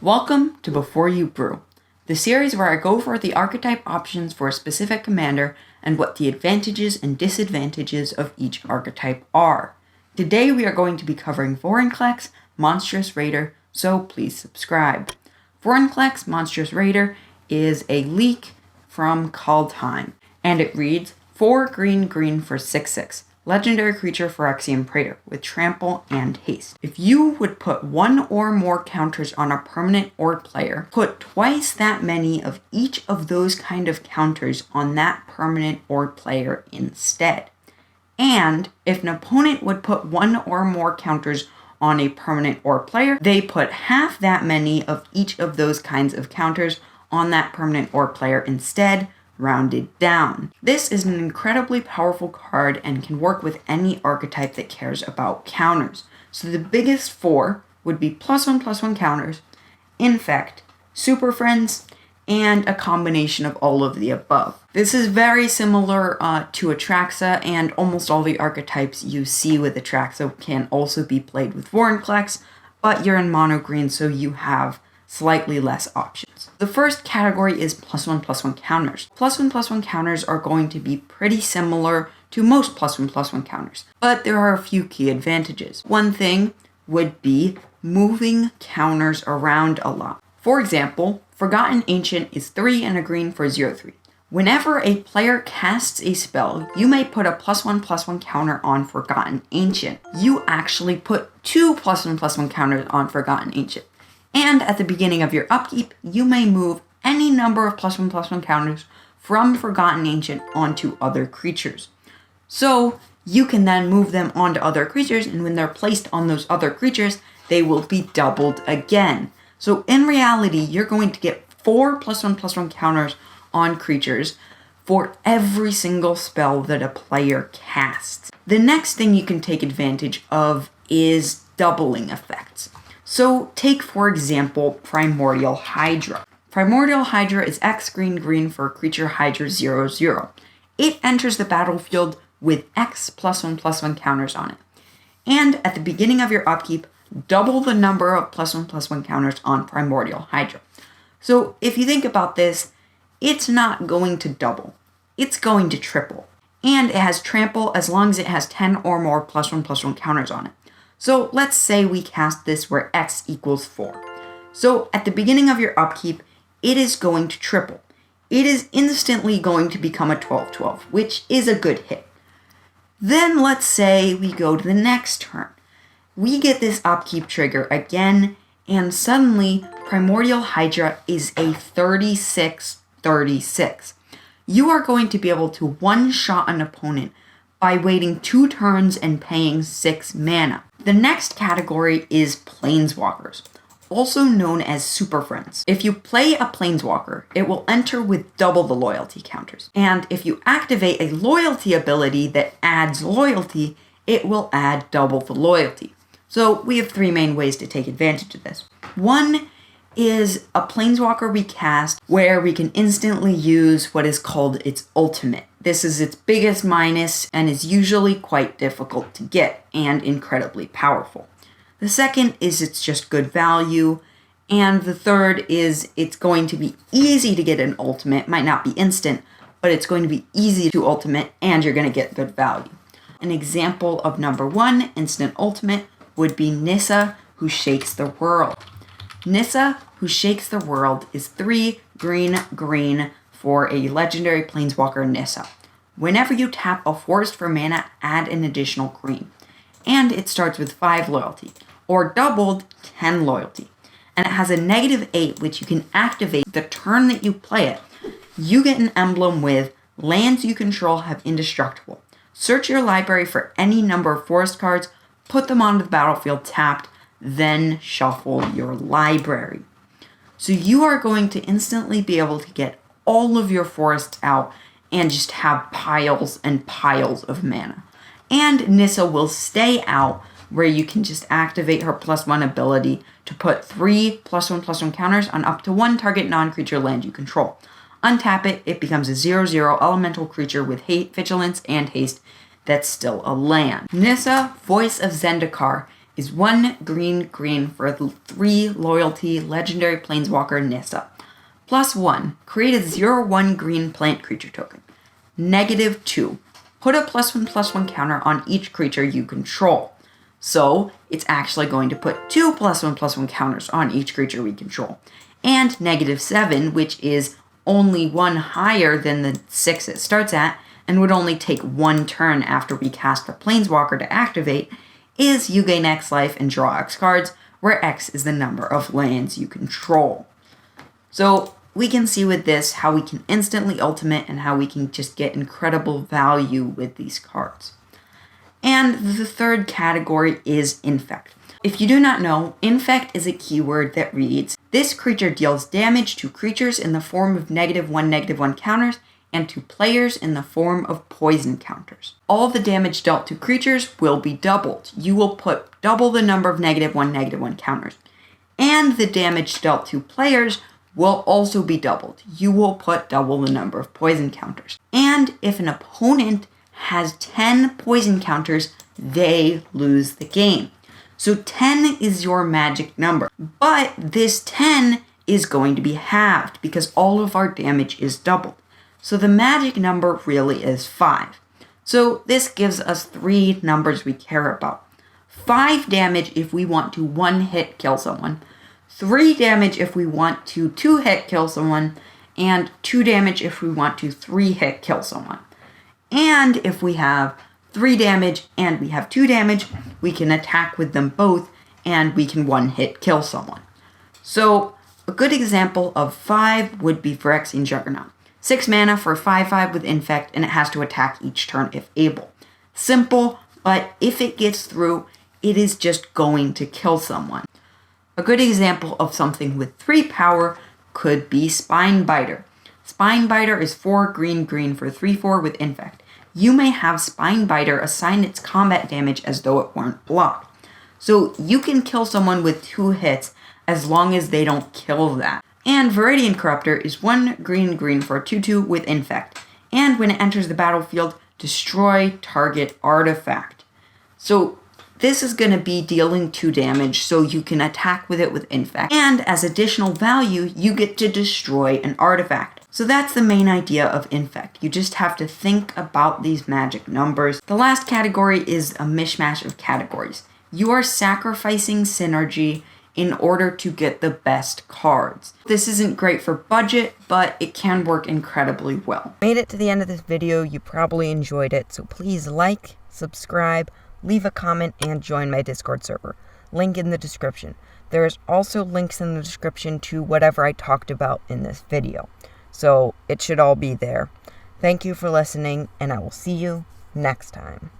Welcome to Before You Brew, the series where I go over the archetype options for a specific commander and what the advantages and disadvantages of each archetype are. Today we are going to be covering Vorinclex, Monstrous Raider, so please subscribe. Vorinclex, Monstrous Raider is a leak from Kaldheim, and it reads 4 green for 6/6. Legendary creature Phyrexian Praetor with trample and haste. If you would put one or more counters on a permanent or player, put twice that many of each of those kind of counters on that permanent or player instead. And if an opponent would put one or more counters on a permanent or player, they put half that many of each of those kinds of counters on that permanent or player instead, rounded down. This is an incredibly powerful card and can work with any archetype that cares about counters. So the biggest 4 would be +1/+1 counters, Infect, Super Friends, and a combination of all of the above. This is very similar to Atraxa, and almost all the archetypes you see with Atraxa can also be played with Vorinclex, but you're in mono green, so you have slightly less options. The first category is +1/+1 counters. +1/+1 counters are going to be pretty similar to most +1/+1 counters, but there are a few key advantages. One thing would be moving counters around a lot. For example, Forgotten Ancient is 3 and a green for 0/3. Whenever a player casts a spell, you may put a +1/+1 counter on Forgotten Ancient. You actually put 2 +1/+1 counters on Forgotten Ancient. And at the beginning of your upkeep, you may move any number of +1/+1 counters from Forgotten Ancient onto other creatures. So you can then move them onto other creatures, and when they're placed on those other creatures, they will be doubled again. So in reality, you're going to get 4 +1/+1 counters on creatures for every single spell that a player casts. The next thing you can take advantage of is doubling effects. So take, for example, Primordial Hydra. Primordial Hydra is X green for creature Hydra 0/0. It enters the battlefield with X +1/+1 counters on it. And at the beginning of your upkeep, double the number of +1/+1 counters on Primordial Hydra. So if you think about this, it's not going to double. It's going to triple. And it has trample as long as it has 10 or more +1/+1 counters on it. So let's say we cast this where X equals 4. So at the beginning of your upkeep, it is going to triple. It is instantly going to become a 12/12, which is a good hit. Then let's say we go to the next turn. We get this upkeep trigger again, and suddenly Primordial Hydra is a 36/36. You are going to be able to one-shot an opponent by waiting 2 turns and paying 6 mana. The next category is Planeswalkers, also known as Super Friends. If you play a Planeswalker, it will enter with double the loyalty counters. And if you activate a loyalty ability that adds loyalty, it will add double the loyalty. So we have 3 main ways to take advantage of this. One is a Planeswalker we cast where we can instantly use what is called its ultimate. This is its biggest minus and is usually quite difficult to get and incredibly powerful. The second is it's just good value. And the third is it's going to be easy to get an ultimate. Might not be instant, but it's going to be easy to ultimate and you're going to get good value. An example of number 1 instant ultimate would be Nissa, Who Shakes the World. Nissa, Who Shakes the World is 3 green for a legendary Planeswalker Nissa. Whenever you tap a forest for mana, add an additional green. And it starts with 5 loyalty, or doubled 10 loyalty. And it has a -8, which you can activate the turn that you play it. You get an emblem with lands you control have indestructible. Search your library for any number of forest cards, put them onto the battlefield tapped, then shuffle your library. So you are going to instantly be able to get all of your forests out and just have piles and piles of mana. And Nissa will stay out where you can just activate her +1 ability to put 3 +1/+1 counters on up to 1 target non-creature land you control. Untap it, it becomes a 0/0 elemental creature with vigilance and haste that's still a land. Nissa, Voice of Zendikar, is 1 green for the 3 loyalty legendary Planeswalker Nissa. +1, create a 0/1 green plant creature token. -2, put a +1/+1 counter on each creature you control. So it's actually going to put 2 +1/+1 counters on each creature we control. And -7, which is only 1 higher than the 6 it starts at, and would only take 1 turn after we cast the Planeswalker to activate, is you gain X life and draw X cards, where X is the number of lands you control. So we can see with this how we can instantly ultimate and how we can just get incredible value with these cards. And the third category is Infect. If you do not know, Infect is a keyword that reads, this creature deals damage to creatures in the form of -1/-1 counters and to players in the form of poison counters. All the damage dealt to creatures will be doubled. You will put double the number of -1/-1 counters. And the damage dealt to players will also be doubled. You will put double the number of poison counters. And if an opponent has 10 poison counters, they lose the game. So 10 is your magic number. But this 10 is going to be halved because all of our damage is doubled. So the magic number really is 5. So this gives us 3 numbers we care about. 5 damage if we want to 1-hit kill someone, 3 damage if we want to 2-hit kill someone, and 2 damage if we want to 3-hit kill someone. And if we have 3 damage and we have 2 damage, we can attack with them both and we can 1-hit kill someone. So a good example of 5 would be Phyrexian Juggernaut. 6 mana for 5/5 with Infect, and it has to attack each turn if able. Simple, but if it gets through, it is just going to kill someone. A good example of something with 3 power could be Spinebiter. Spinebiter is 4 green for 3/4 with Infect. You may have Spinebiter assign its combat damage as though it weren't blocked. So you can kill someone with 2 hits as long as they don't kill that. And Viridian Corruptor is 1 green for 2/2 with Infect. And when it enters the battlefield, destroy target artifact. So this is going to be dealing 2 damage, so you can attack with it with Infect. And as additional value, you get to destroy an artifact. So that's the main idea of Infect. You just have to think about these magic numbers. The last category is a mishmash of categories. You are sacrificing synergy in order to get the best cards. This isn't great for budget, but it can work incredibly well. Made it to the end of this video, you probably enjoyed it, so please like, subscribe, leave a comment, and join my Discord server. Link in the description. There is also links in the description to whatever I talked about in this video. So it should all be there. Thank you for listening, and I will see you next time.